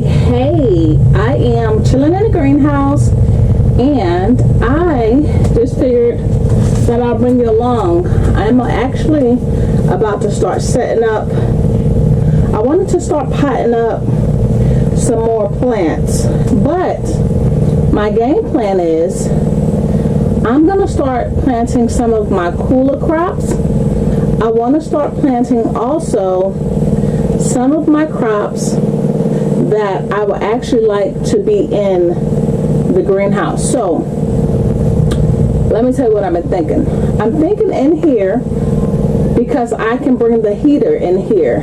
Hey, I am chilling in the greenhouse, and I just figured that I'll bring you along. I'm actually about to start setting up. I wanted to start potting up some more plants, but my game plan is I'm going to start planting some of my cooler crops. I want to start planting also some of my crops that I would actually like to be in the greenhouse. So let me tell you what I've been thinking. I'm thinking in here, because I can bring the heater in here,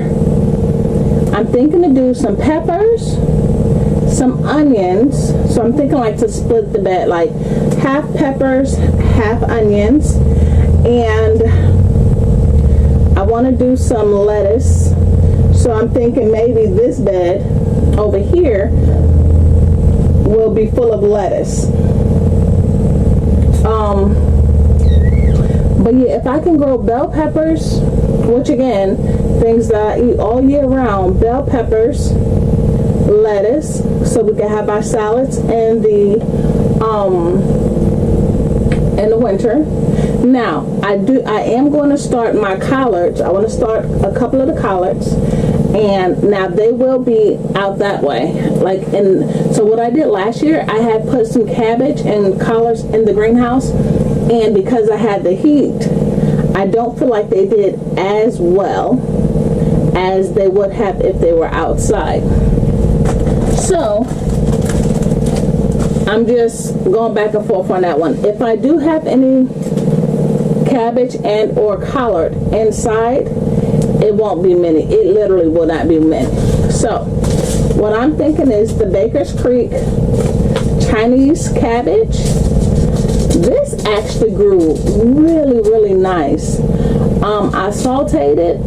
I'm thinking to do some peppers, some onions. So I'm thinking like to split the bed, like half peppers, half onions, and I want to do some lettuce. So I'm thinking maybe this bed over here will be full of lettuce. But yeah, if I can grow bell peppers, which again, things that I eat all year round, bell peppers, lettuce, so we can have our salads in the winter. Now, I am going to start my collards. I want to start a couple of the collards, and now they will be out that way. So what I did last year, I had put some cabbage and collards in the greenhouse, and because I had the heat, I don't feel like they did as well as they would have if they were outside. So I'm just going back and forth on that one. If I do have any cabbage and or collard inside, it won't be many. It literally will not be many. So what I'm thinking is the Baker's Creek Chinese cabbage. This actually grew really, really nice. I sauteed it.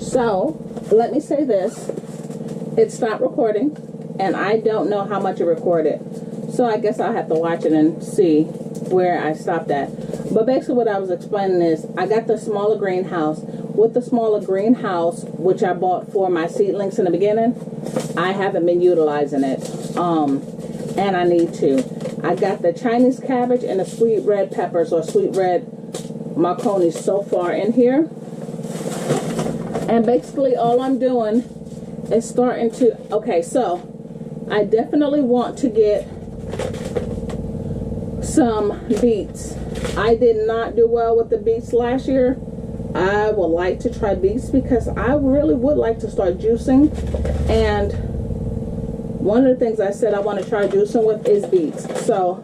So let me say this. It stopped recording, and I don't know how much it recorded. So I guess I'll have to watch it and see where I stopped at. But basically what I was explaining is I got the smaller greenhouse. With the smaller greenhouse, which I bought for my seedlings in the beginning, I haven't been utilizing it. And I need to. I got the Chinese cabbage and the sweet red peppers or sweet red macaroni so far in here. And basically all I'm doing is starting to, okay, so I definitely want to get some beets. I did not do well with the beets last year. I would like to try beets because I really would like to start juicing. And one of the things I said I want to try juicing with is beets. So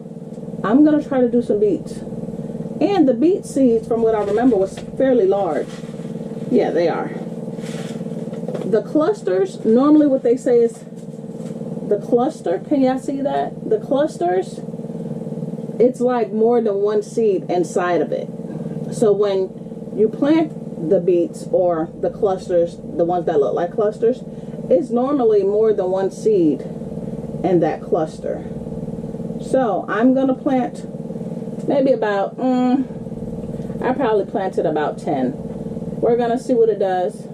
I'm going to try to do some beets. And the beet seeds, from what I remember, was fairly large. Yeah, they are. The clusters, normally what they say is the cluster. Can y'all see that? The clusters, it's like more than one seed inside of it. So when you plant the beets or the clusters, the ones that look like clusters, it's normally more than one seed in that cluster. So I'm going to plant maybe about, I probably planted about 10. We're going to see what it does.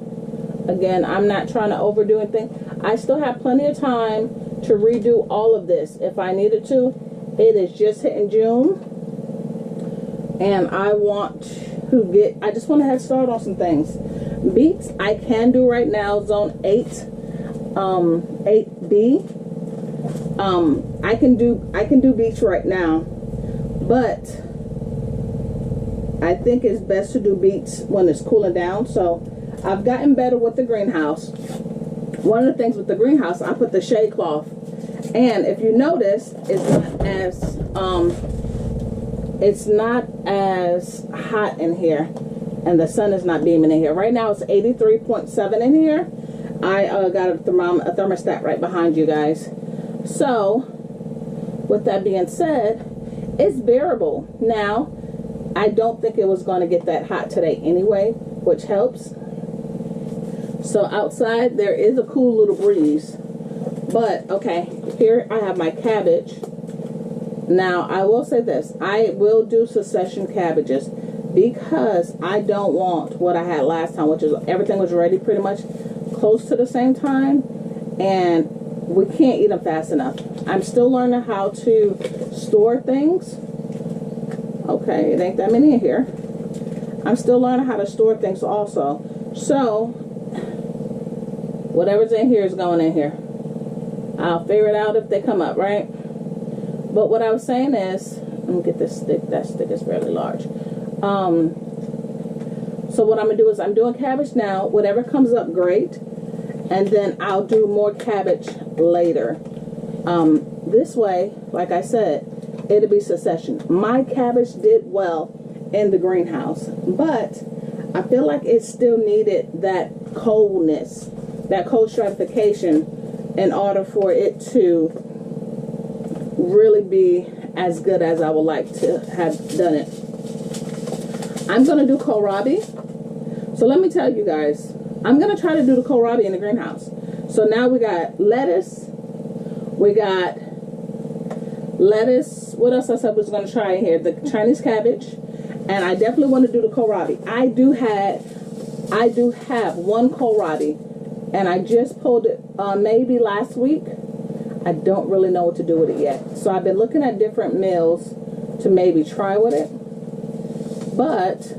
Again, I'm not trying to overdo anything. I still have plenty of time to redo all of this if I needed to. It is just hitting June, and I just want to head start on some things. Beets I can do right now, zone 8, 8B. I can do beets right now, but I think it's best to do beets when it's cooling down. So I've gotten better with the greenhouse. One of the things with the greenhouse, I put the shade cloth, and if you notice, it's not as hot in here, and the sun is not beaming in here. Right now it's 83.7 in here. I got a thermostat right behind you guys. So with that being said, it's bearable. Now, I don't think it was going to get that hot today anyway, which helps. So outside there is a cool little breeze. But okay, here I have my cabbage. Now I will say this, I will do succession cabbages because I don't want what I had last time, which is everything was ready pretty much close to the same time, and we can't eat them fast enough. I'm still learning how to store things. Okay, it ain't that many in here. I'm still learning how to store things also. So, whatever's in here is going in here. I'll figure it out if they come up, right? But what I was saying is, let me get this stick. That stick is fairly large. So what I'm going to do is I'm doing cabbage now. Whatever comes up, great. And then I'll do more cabbage later. This way, like I said, it'll be succession. My cabbage did well in the greenhouse, but I feel like it still needed that coldness, that cold stratification, in order for it to really be as good as I would like to have done it. I'm going to do kohlrabi. So let me tell you guys, I'm going to try to do the kohlrabi in the greenhouse. So now we got lettuce. We got lettuce. What else I said was going to try in here? The Chinese cabbage. And I definitely want to do the kohlrabi. I do have one kohlrabi. And I just pulled it maybe last week. I don't really know what to do with it yet. So I've been looking at different meals to maybe try with it. But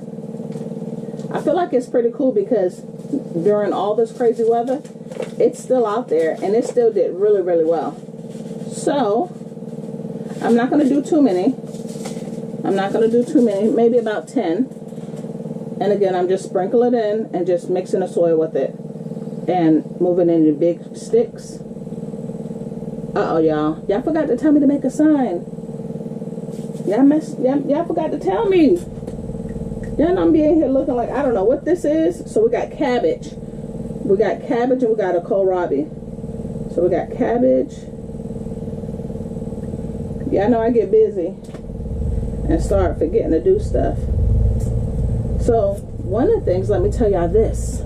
I feel like it's pretty cool because during all this crazy weather, it's still out there and it still did really, really well. So I'm not going to do too many. Maybe about 10. And again, I'm just sprinkling it in and just mixing the soil with it and moving into big sticks. Uh-oh, y'all. Y'all forgot to tell me to make a sign. Y'all forgot to tell me. Y'all know I'm being here looking like I don't know what this is. So we got cabbage. We got cabbage and we got a kohlrabi. So we got cabbage. Yeah, I know I get busy and start forgetting to do stuff. So one of the things, let me tell y'all this.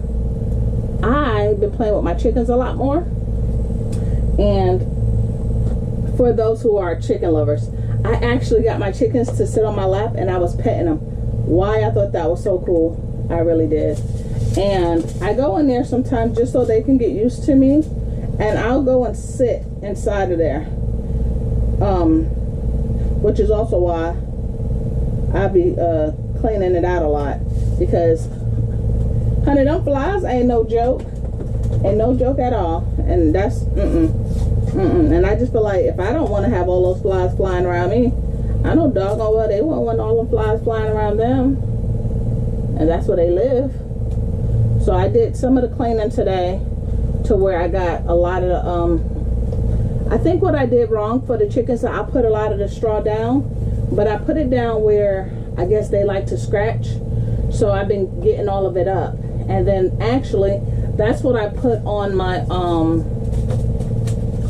I've been playing with my chickens a lot more. And for those who are chicken lovers, I actually got my chickens to sit on my lap and I was petting them. Why? I thought that was so cool. I really did. And I go in there sometimes just so they can get used to me. And I'll go and sit inside of there. Which is also why I'll be cleaning it out a lot. Because, honey, them flies ain't no joke. Ain't no joke at all. And that's, And I just feel like if I don't want to have all those flies flying around me, I know doggone well they won't want all them flies flying around them. And that's where they live. So I did some of the cleaning today to where I got a lot of the, I think what I did wrong for the chickens, I put a lot of the straw down, but I put it down where I guess they like to scratch. So I've been getting all of it up. And then actually, that's what I put on my, on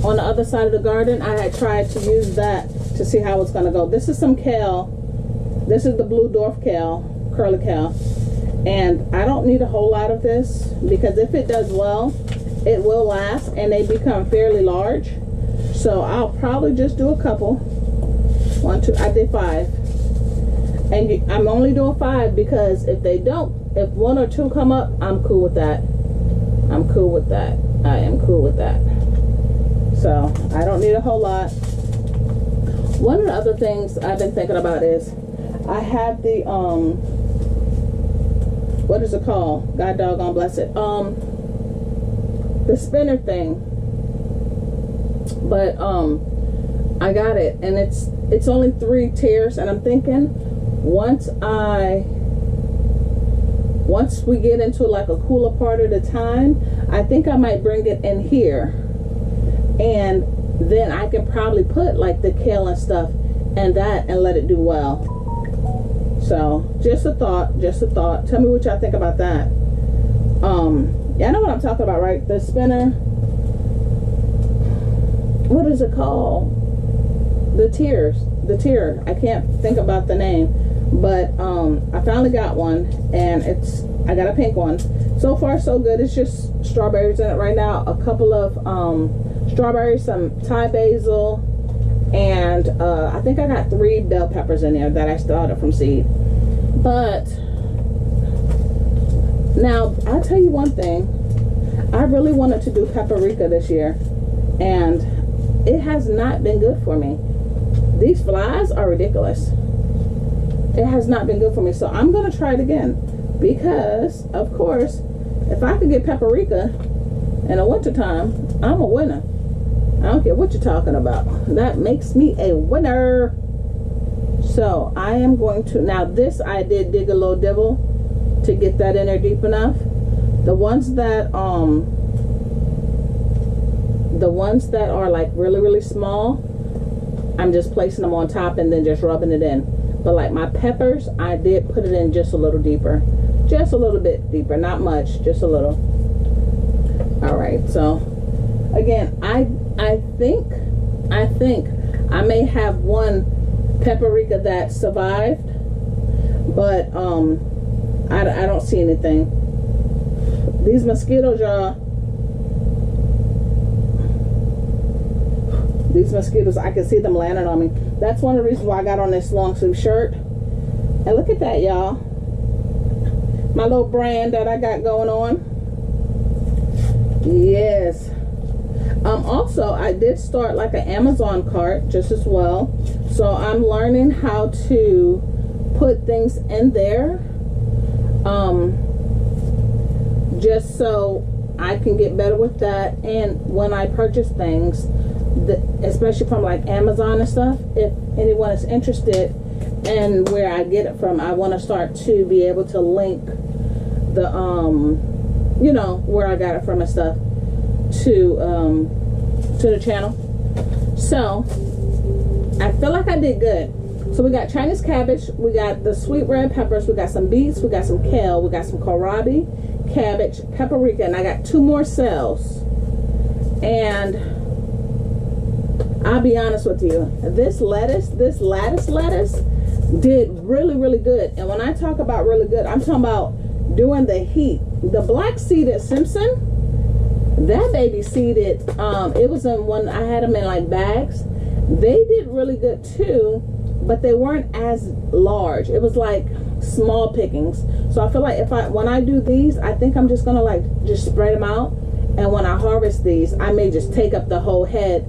the other side of the garden. I had tried to use that to see how it's going to go. This is some kale. This is the blue dwarf kale, curly kale. And I don't need a whole lot of this because if it does well, it will last and they become fairly large. So I'll probably just do a couple. 1, 2, I did 5. And I'm only doing 5 because if 1 or 2 come up, I'm cool with that. I'm cool with that. I am cool with that. So I don't need a whole lot. One of the other things I've been thinking about is I have the what is it called? God doggone bless it. The spinner thing. But I got it and it's only 3 tiers and I'm thinking once we get into like a cooler part of the time, I think I might bring it in here. And then I can probably put like the kale and stuff and that and let it do well. So just a thought. Tell me what y'all think about that. Yeah, I know what I'm talking about, right? The spinner. What is it called? The tier. I can't think about the name. But I finally got one and I got a pink one. So far so good. It's just strawberries in it right now. A couple of strawberries, some Thai basil, and I think I got 3 bell peppers in there that I started from seed. But now I'll tell you one thing. I really wanted to do paprika this year, and it has not been good for me. These flies are ridiculous. It has not been good for me. So I'm going to try it again, because of course, if I could get paprika in the wintertime, I'm a winner. I don't care what you're talking about. That makes me a winner. So I am going to, now this I did dig a little dibble to get that in there deep enough. The ones that are like really small, I'm just placing them on top and then just rubbing it in. But like my peppers, I did put it in just a little deeper, just a little bit deeper, not much, just a little. All right, so again, I think I may have one paprika that survived, but I don't see anything. These mosquitoes, y'all. These mosquitoes, I can see them landing on me. That's one of the reasons why I got on this long sleeve shirt. And look at that, y'all. My little brand that I got going on. Yes. Also, I did start like an Amazon cart just as well. So I'm learning how to put things in there. Just so I can get better with that. And when I purchase things, especially from like Amazon and stuff, if anyone is interested in where I get it from, I want to start to be able to link the you know, where I got it from and stuff to the channel. So I feel like I did good. So we got Chinese cabbage, we got the sweet red peppers, we got some beets, we got some kale, we got some kohlrabi, cabbage, paprika, and I got 2 more cells. And I'll be honest with you, this lattice did really good. And when I talk about really good, I'm talking about during the heat. The black seeded Simpson, that baby seeded, it was in one, I had them in like bags. They did really good too, but they weren't as large. It was like small pickings. So I feel like when I do these, I think I'm just gonna like just spread them out. And when I harvest these, I may just take up the whole head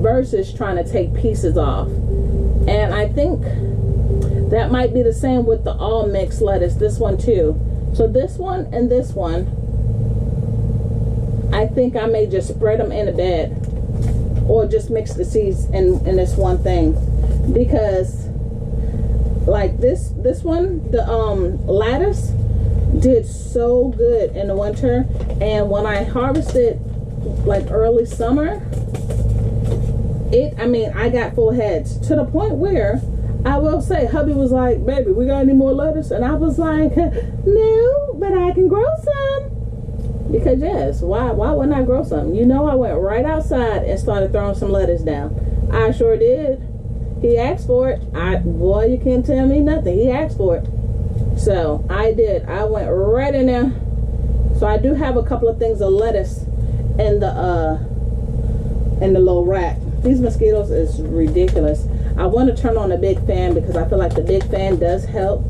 versus trying to take pieces off. And I think that might be the same with the all mixed lettuce, this one too. So this one and this one, I think I may just spread them in a bed, or just mix the seeds in this one thing, because like this one, the lettuce did so good in the winter, and when I harvested like early summer, I got full heads, to the point where I will say hubby was like, baby, we got any more lettuce? And I was like, no, but I can grow some. Because yes, why wouldn't I grow some? You know, I went right outside and started throwing some lettuce down. I sure did. He asked for it. Boy, you can't tell me nothing. He asked for it. So I did. I went right in there. So I do have a couple of things of lettuce in the little rack. These mosquitoes is ridiculous. I want to turn on the big fan, because I feel like the big fan does help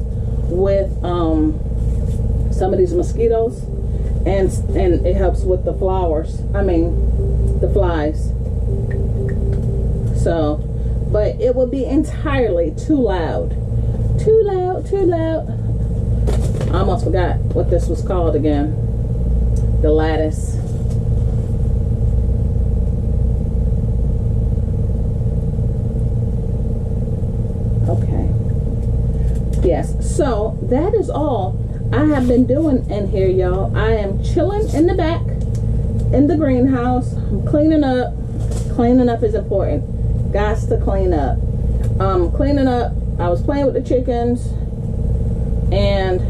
with some of these mosquitoes, and it helps with the the flies. So, but it will be entirely too loud. I almost forgot what this was called again. The lattice. Okay. Yes, so that is all I have been doing in here, y'all. I am chilling in the back in the greenhouse. I'm cleaning up. Cleaning up is important. Gots to clean up. Cleaning up. I was playing with the chickens, and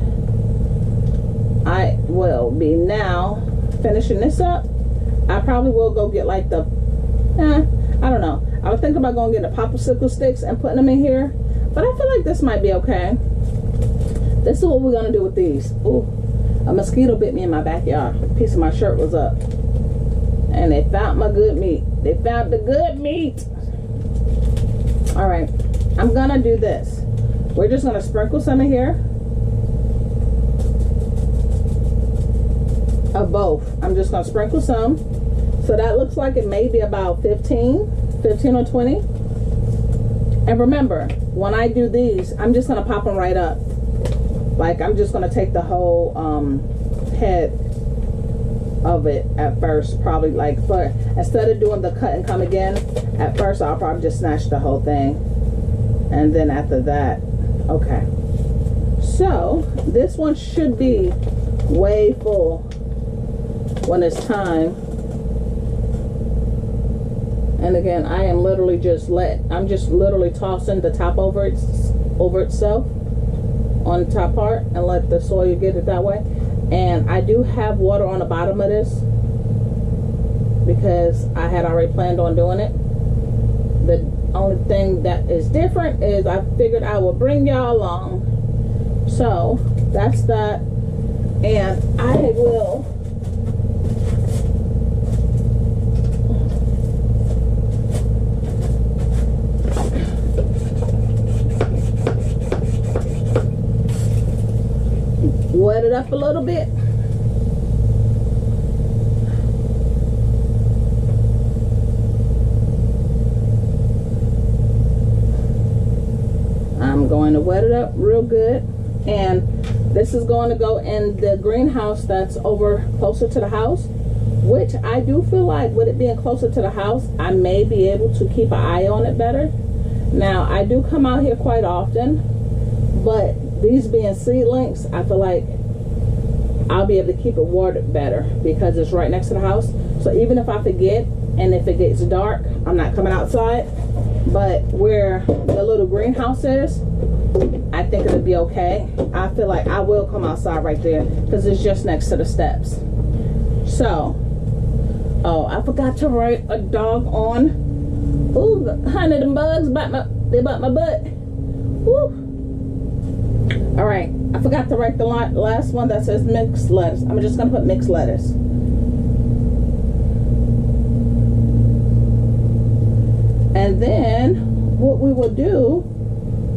I will be now finishing this up. I probably will go get like I don't know. I was thinking about going to get the popsicle sticks and putting them in here, but I feel like this might be okay. This is what we're gonna do with these. Ooh, a mosquito bit me in my backyard. A piece of my shirt was up, and they found my good meat. They found the good meat. All right, I'm gonna do this. We're just gonna sprinkle some in here of both. I'm just gonna sprinkle some, So that looks like it may be about 15 or 20. And remember, when I do these, I'm just gonna pop them right up. Like, I'm just gonna take the whole head of it at first, probably. Like, for instead of doing the cut and come again, at first I'll probably just snatch the whole thing, and then after that, okay. So this one should be way full when it's time. And again, I am literally I'm just literally tossing the top over itself on the top part and let the soil get it that way. And I do have water on the bottom of this because I had already planned on doing it. The only thing that is different is I figured I will bring y'all along. So that's that. And I will wet it up a little bit. I'm going to wet it up real good, and this is going to go in the greenhouse that's over closer to the house, which I do feel like with it being closer to the house, I may be able to keep an eye on it better. Now, I do come out here quite often, but these being seedlings, I feel like I'll be able to keep it watered better because it's right next to the house. So even if I forget, and if it gets dark, I'm not coming outside. But where the little greenhouse is, I think it'll be okay. I feel like I will come outside right there because it's just next to the steps. So, oh, I forgot to write a dog on. Ooh, honey, them bugs bite my butt. Woo. All right, I forgot to write the last one that says mixed lettuce. I'm just gonna put mixed lettuce. And then what we will do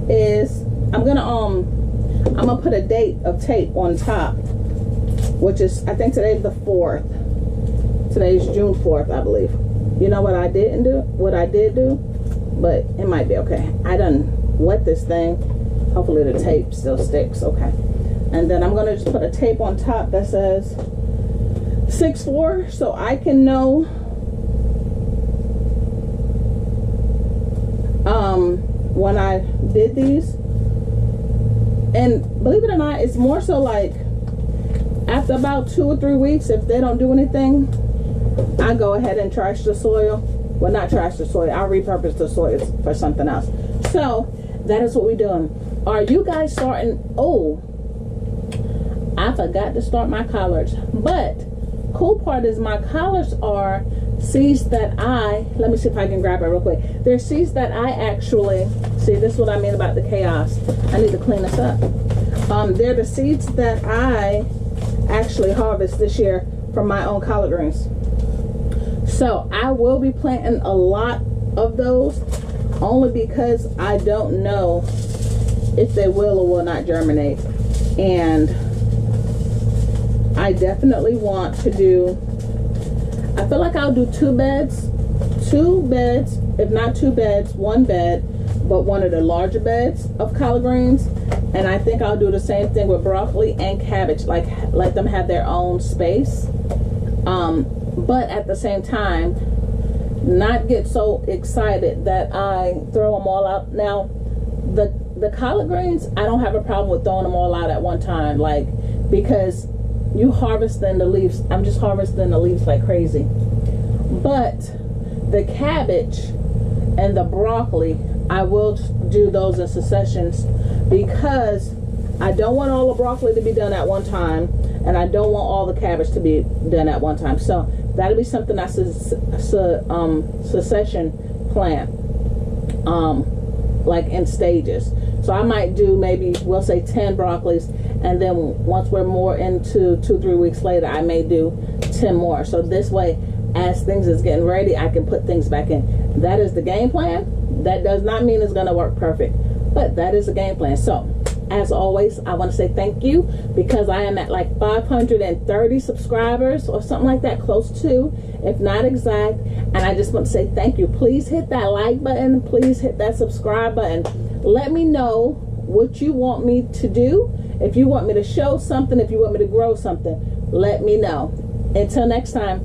is I'm gonna put a date of tape on top, which is, I think today's the 4th. Today's June 4th, I believe. You know what I did do, but it might be okay. I done wet this thing. Hopefully the tape still sticks. Okay. And then I'm gonna just put a tape on top that says 6-4, so I can know when I did these. And believe it or not, it's more so like after about 2 or 3 weeks, if they don't do anything, I go ahead and trash the soil. Well, not trash the soil, I'll repurpose the soil for something else. So that is what we're doing. Are you guys starting? Oh, I forgot to start my collards. But cool part is my collards are seeds that let me see if I can grab it real quick. They're seeds that I actually, see, this is what I mean about the chaos. I need to clean this up. They're the seeds that I actually harvest this year from my own collard greens. So I will be planting a lot of those, only because I don't know if they will or will not germinate. And I definitely want to do, I feel like I'll do 2 beds, if not 2 beds, 1 bed, but one of the larger beds of collard greens. And I think I'll do the same thing with broccoli and cabbage, like let them have their own space. But at the same time, not get so excited that I throw them all out. Now, the collard greens, I don't have a problem with throwing them all out at one time, like, because you harvesting the leaves. I'm just harvesting the leaves like crazy. But the cabbage and the broccoli, I will do those in successions, because I don't want all the broccoli to be done at one time, and I don't want all the cabbage to be done at one time. So that'll be something that's a succession plan, like in stages. So I might do maybe, we'll say 10 broccolis, and then once we're more into 2-3 weeks later, I may do 10 more. So this way, as things is getting ready, I can put things back in. That is the game plan. That does not mean it's gonna work perfect, but that is the game plan. So As always, I want to say thank you because I am at like 530 subscribers or something like that, close to, if not exact. And I just want to say thank you. Please hit that like button. Please hit that subscribe button. Let me know what you want me to do. If you want me to show something, if you want me to grow something, let me know. Until next time,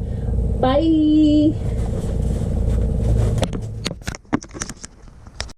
bye.